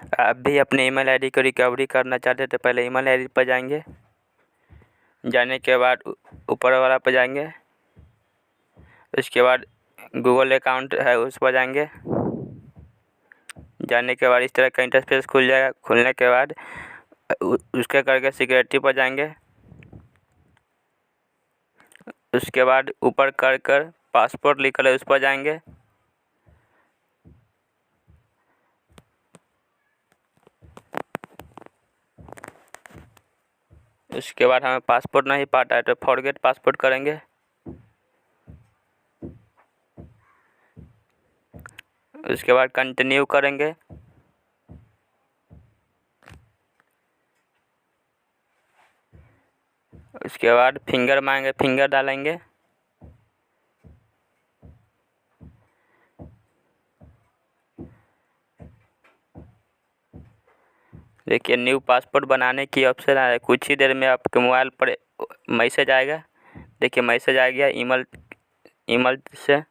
आप भी अपने ईमेल आईडी को रिकवरी करना चाहते हैं तो पहले ईमेल आईडी पर जाएंगे। जाने के बाद ऊपर वाला पर जाएंगे। उसके बाद गूगल अकाउंट है उस पर जाएंगे। जाने के बाद इस तरह का इंटरफेस खुल जाएगा। खुलने के बाद उसके करके सिक्योरिटी पर जाएंगे। उसके बाद ऊपर कर पासपोर्ट लिखकर उस पर जाएंगे। उसके बाद हमें पासपोर्ट नहीं पाता है तो फॉरगेट पासपोर्ट करेंगे। उसके बाद कंटिन्यू करेंगे। उसके बाद फिंगर मांगे, फिंगर डालेंगे। देखिए न्यू पासपोर्ट बनाने की ऑप्शन आ रहा है। कुछ ही देर में आपके मोबाइल पर मैसेज आएगा। देखिए मैसेज आ गया ईमेल से।